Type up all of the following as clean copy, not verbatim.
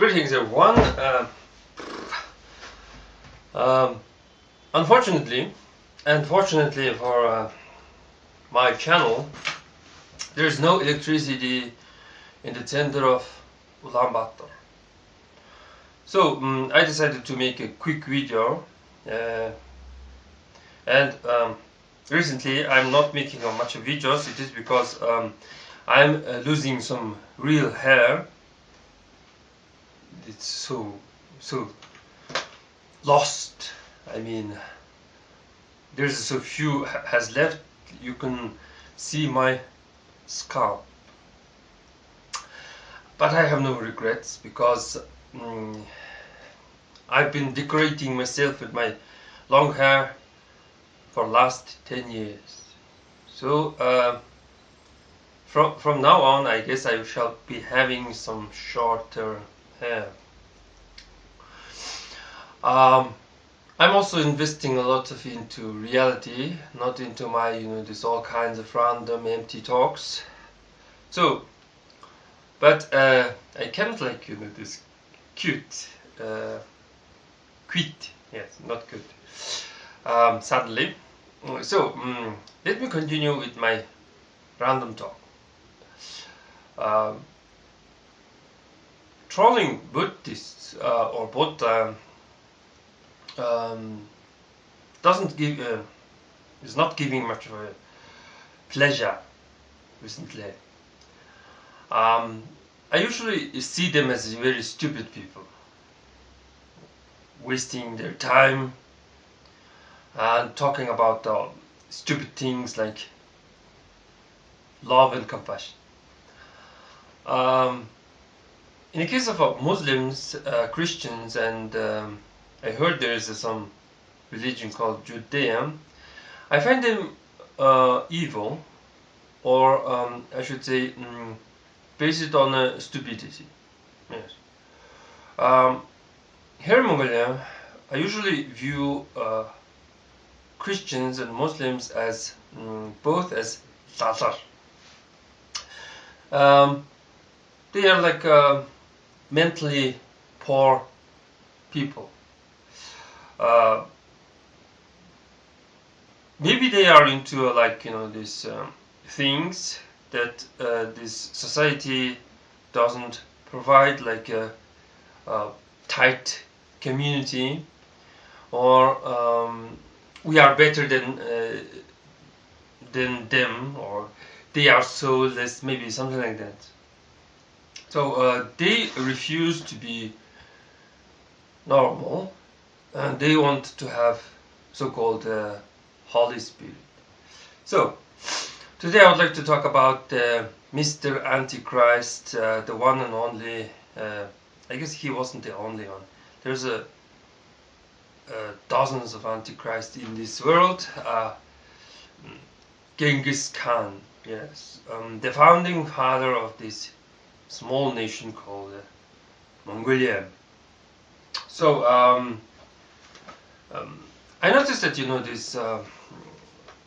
Greetings everyone. Unfortunately, and fortunately for my channel, there is no electricity in the center of Ulaanbaatar. So I decided to make a quick video, and recently I'm not making much videos. It is because I'm losing some real hair. It's so lost. I mean, there's so few has left. You can see my scalp, but I have no regrets because I've been decorating myself with my long hair for last 10 years. So from now on, I guess I shall be having some shorter hair. I'm also investing a lot into reality, not into my, this all kinds of random empty talks. So, but I can't this cute, yes, not good, sadly. So, let me continue with my random talk. Trolling Buddhists or Buddha doesn't give is not giving much of a pleasure recently. I usually see them as very stupid people, wasting their time and talking about stupid things like love and compassion. In the case of Muslims, Christians, and I heard there is some religion called Judaism, I find them evil, or I should say based on stupidity. Yes. Here in Mongolia, I usually view Christians and Muslims as both as Tatar. They are like mentally poor people. Maybe they are into these things that this society doesn't provide, like a tight community, or we are better than them, or they are so less, maybe something like that. So they refuse to be normal, and they want to have so-called Holy Spirit. So today I would like to talk about Mr. Antichrist, the one and only. I guess he wasn't the only one. There's dozens of Antichrists in this world. Genghis Khan, yes, the founding father of this small nation called Mongolia. So I noticed that these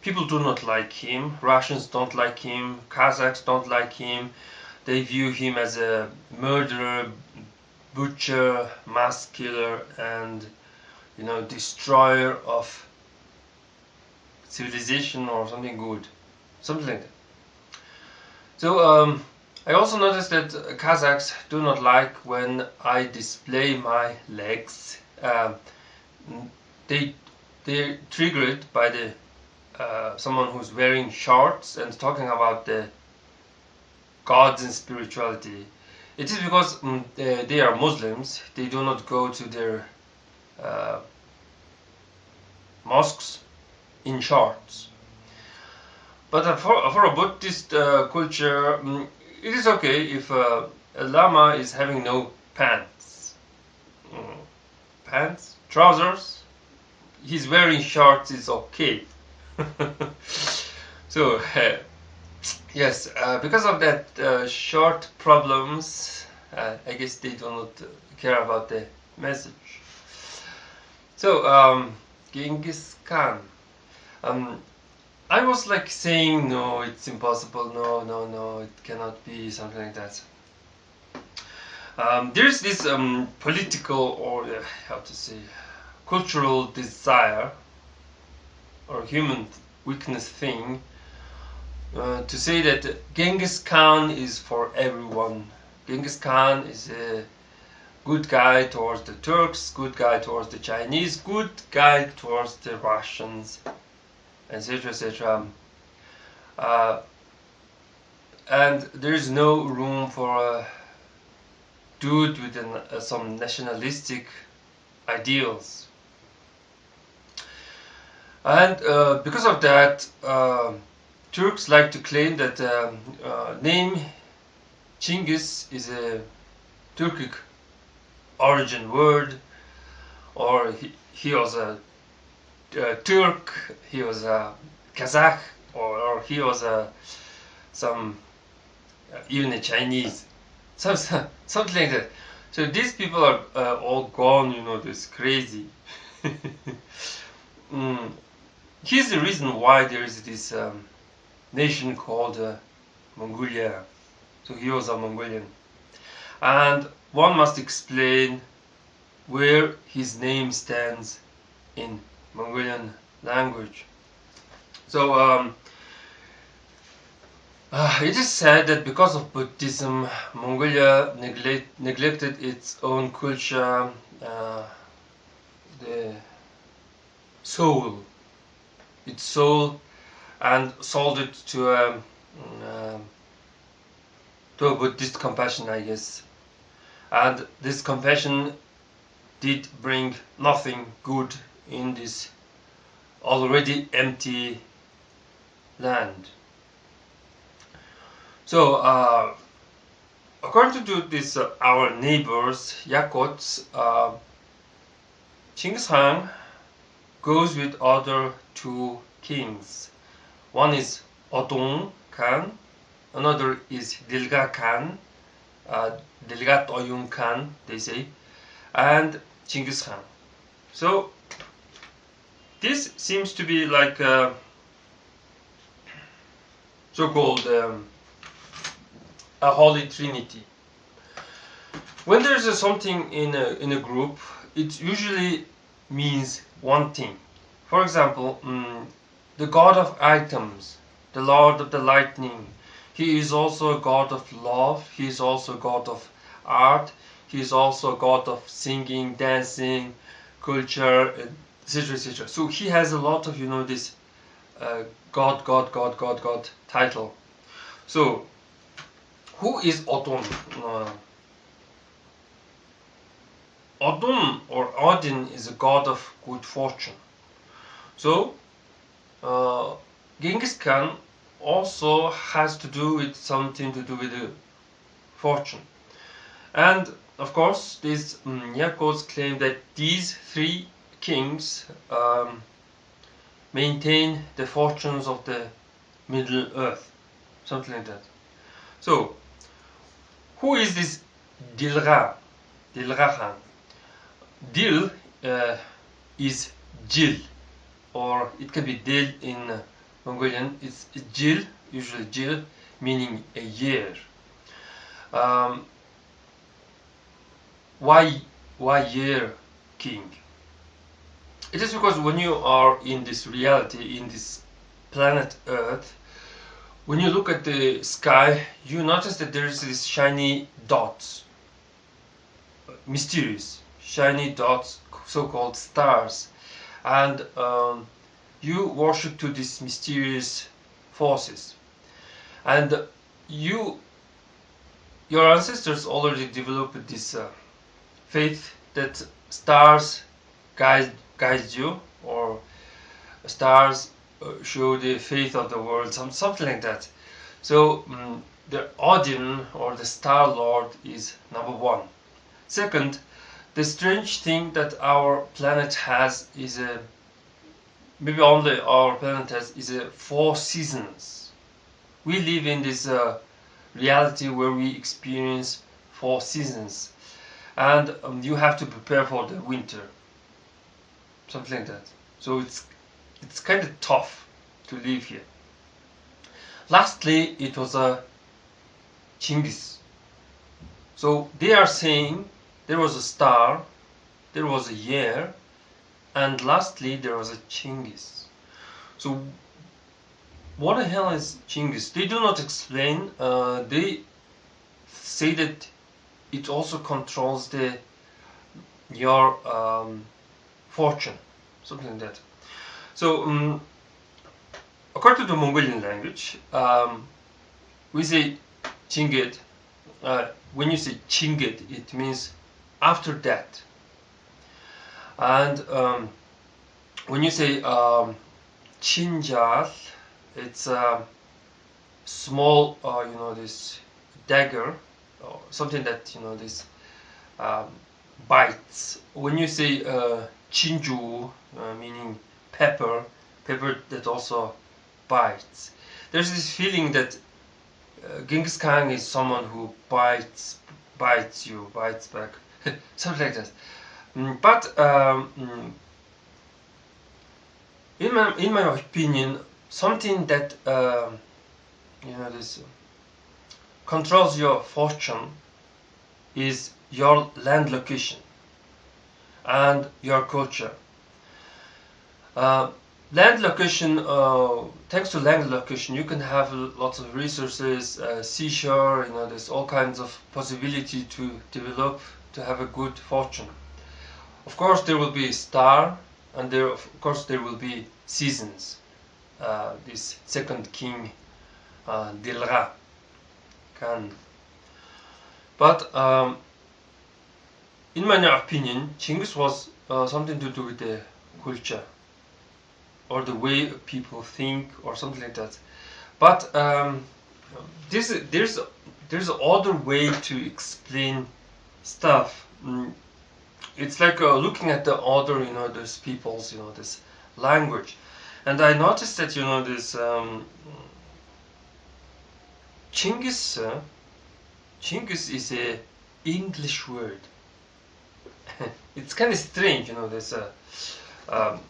people do not like him. Russians don't like him. Kazakhs don't like him. They view him as a murderer, butcher, mass killer, and destroyer of civilization or something good, something like that. So I also noticed that Kazakhs do not like when I display my legs. They're triggered by the someone who's wearing shorts and talking about the gods and spirituality. It is because they are Muslims. They do not go to their mosques in shorts. But for a Buddhist culture, it is okay if a Lama is having no pants. Pants? Trousers? He's wearing shorts, is okay. So, yes, because of that short problems, I guess they do not care about the message. So, Genghis Khan. I was like saying, no, it's impossible, no, it cannot be, something like that. There's this political, or how to say, cultural desire or human weakness thing to say that Genghis Khan is for everyone. Genghis Khan is a good guy towards the Turks, good guy towards the Chinese, good guy towards the Russians, etc., etc. And there is no room for a dude with some nationalistic ideals. And because of that, Turks like to claim that name Chingis is a Turkic origin word, or he was a Turk, he was a Kazakh, or he was some even a Chinese, something like that. So these people are all gone, you know, this crazy. Here's the reason why there is this nation called Mongolia. So he was a Mongolian. And one must explain where his name stands in Mongolian language. So it is said that because of Buddhism, Mongolia neglected its own culture, the soul, its soul, and sold it to a Buddhist compassion, I guess. And this compassion did bring nothing good in this already empty land. So, according to this, our neighbors, Yakuts, Genghis Khan goes with other two kings. One is Odin Khan, another is Djilgat Khan, Djilgat Oyun Khan, they say, and Genghis Khan. So this seems to be like a so-called a holy trinity. When there's something in a group, it usually means one thing. For example, the god of items, the lord of the lightning, he is also a god of love, he is also a god of art, he is also a god of singing, dancing, culture, etc., etc. So he has a lot of, you know, this god title. So who is Odin? Odin or Odin is a god of good fortune. So Genghis Khan also has to do with something to do with the fortune. And of course, these Yakuts claim that these three kings maintain the fortunes of the Middle Earth, something like that. So, who is this Djilgat Khan? Djil is Djil, or it can be Djil in Mongolian. It's Djil, usually Djil, meaning a year. Why year king? It is because when you are in this reality, in this planet Earth, when you look at the sky, you notice that there is these shiny dots, mysterious shiny dots, so-called stars, and you worship to these mysterious forces, and your ancestors already developed this faith that stars guide you, or stars show the faith of the world, something like that. So the Odin, or the Star Lord, is number one. Second, the strange thing that our planet has is maybe only our planet has, is a 4 seasons. We live in this reality where we experience 4 seasons, and you have to prepare for the winter, something like that. So it's kind of tough to live here. Lastly, it was a Chingis. So they are saying there was a star, there was a year, and lastly there was a Chingis. So what the hell is Chingis? They do not explain. They say that it also controls your fortune, something like that. So according to the Mongolian language, we say Chingit. When you say Chingit, it means after that. And when you say Chinjar, it's a small, this dagger, or something that, this bites. When you say Chinju, meaning pepper that also bites. There's this feeling that Genghis Khan is someone who bites back, something like that. But in my opinion, something that this controls your fortune is your land location and your culture. Land location, thanks to land location, you can have lots of resources, seashore, there's all kinds of possibility to develop, to have a good fortune. Of course, there will be a star, and of course there will be seasons. This second king, Djilgat Khan. But in my opinion, Chingis was something to do with the culture, or the way people think, or something like that. But there's other way to explain stuff. It's like looking at the other, those people's, this language, and I noticed that, this Chingis. Chingis is a English word. It's kind of strange, this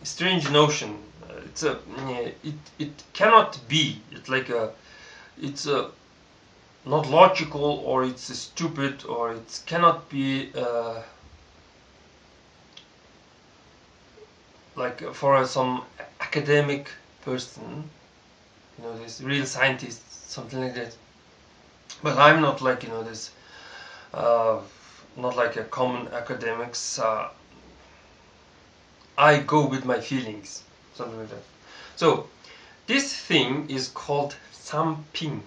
strange notion. It's a it cannot be. It's like it's not logical, or it's stupid, or it cannot be like for some academic person, this real scientist, something like that. But I'm not like this not like a common academics. I go with my feelings, something like that. So this thing is called samping.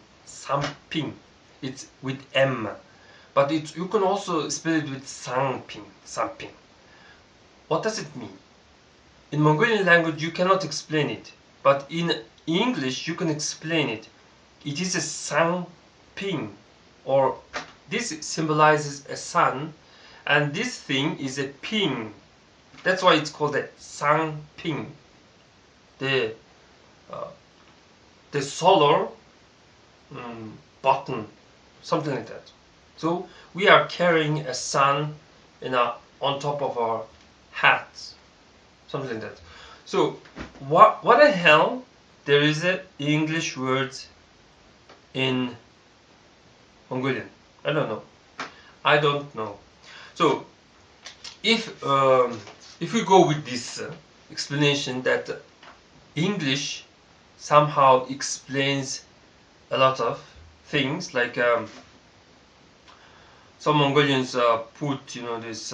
It's with M, but you can also spell it with samping. What does it mean? In Mongolian language you cannot explain it, but in English you can explain it. It is a samping, or this symbolizes a sun, and this thing is a ping. That's why it's called a samping. The solar button, something like that. So we are carrying a sun on top of our hats, something like that. So what the hell? There is a English word in Mongolian. I don't know. So if we go with this explanation that English somehow explains a lot of things, like some Mongolians put this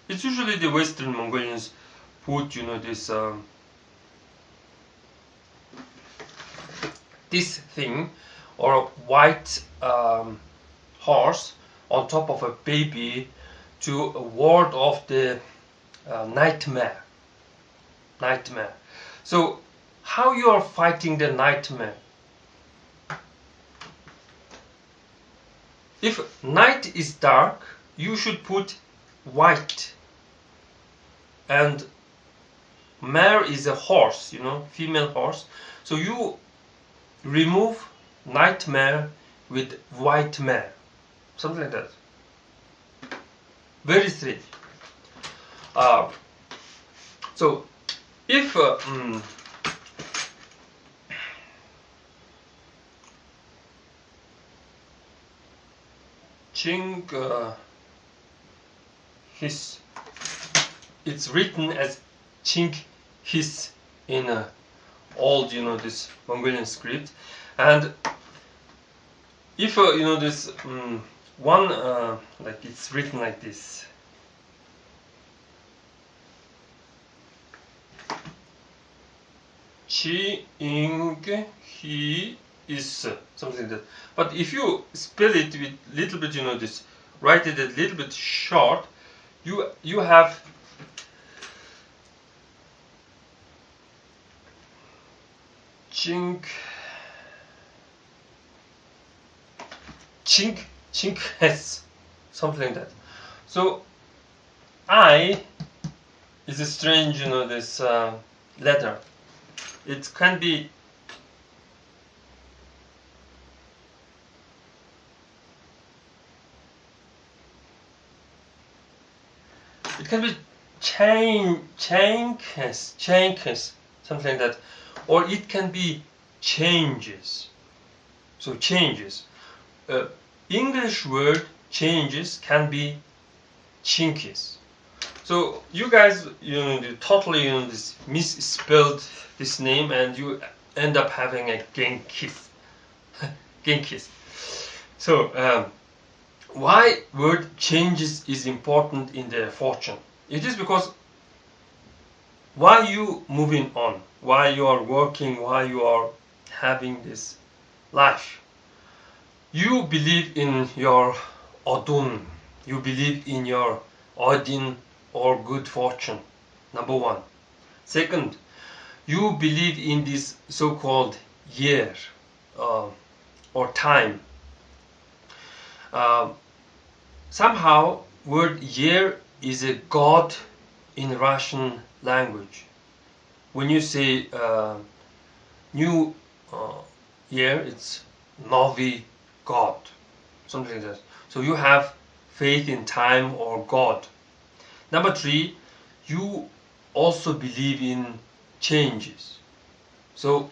it's usually the Western Mongolians put this this thing, or a white horse on top of a baby, to ward off the nightmare. So how you are fighting the nightmare? If night is dark, you should put white, and mare is a horse, female horse, so you remove nightmare with white mare, something like that. Very strange. So if Chingis. It's written as Chingis in old, this Mongolian script. And if this one, like it's written like this. Chingis, something like that. But if you spell it with little bit, this, write it a little bit short, you have Chingis, something like that. So I is a strange, this letter. It can be CHAiNGES, something like that, or it can be changes. So changes. English word changes can be Chingis. So you guys, totally, this misspelled this name, and you end up having a Genghis. Genghis. So why word changes is important in the fortune? It is because why you moving on, why you are working, why you are having this life. You believe in your Odin, you believe in your Odin or good fortune, number one. Second, you believe in this so-called year or time. Somehow, word year is a god in Russian language. When you say new year, it's Novi God, something like that. So you have faith in time or God. Number three, you also believe in changes. So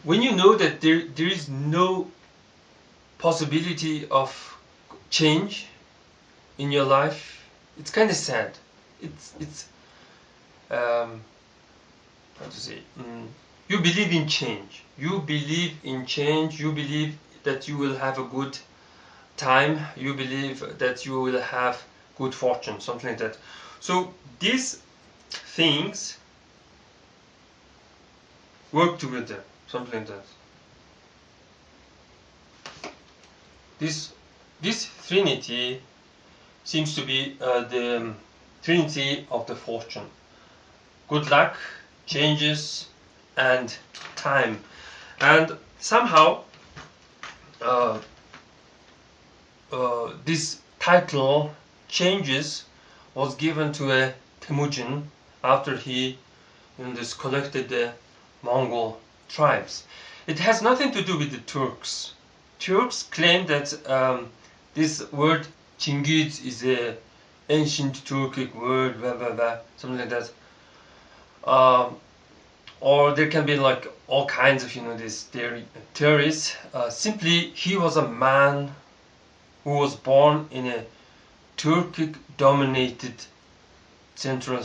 when you know that there is no possibility of change in your life, it's kind of sad. It's how to say? You believe in change. You believe in change. You believe that you will have a good time. You believe that you will have good fortune, something like that. So these things work together, something like that. This trinity seems to be the trinity of the fortune. Good luck, changes, and time. And somehow this title, Changes, was given to a Temujin after he collected the Mongol tribes. It has nothing to do with the Turks. Turks claim that this word Chingis is a ancient Turkic word, blah, blah, blah, something like that. Or there can be like all kinds of these theories. Simply, he was a man who was born in a Turkic-dominated Central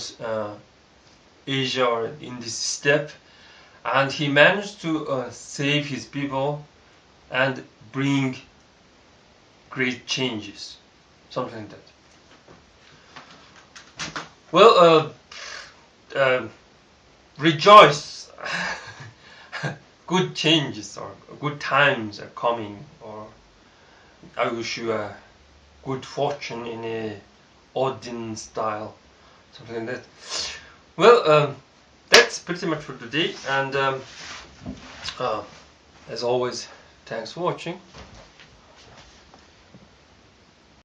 Asia, or in this steppe, and he managed to save his people and bring great changes, something like that. Well, rejoice. Good changes or good times are coming, or I wish you a good fortune in a Odin style, something like that. Well, that's pretty much for today, and as always, thanks for watching.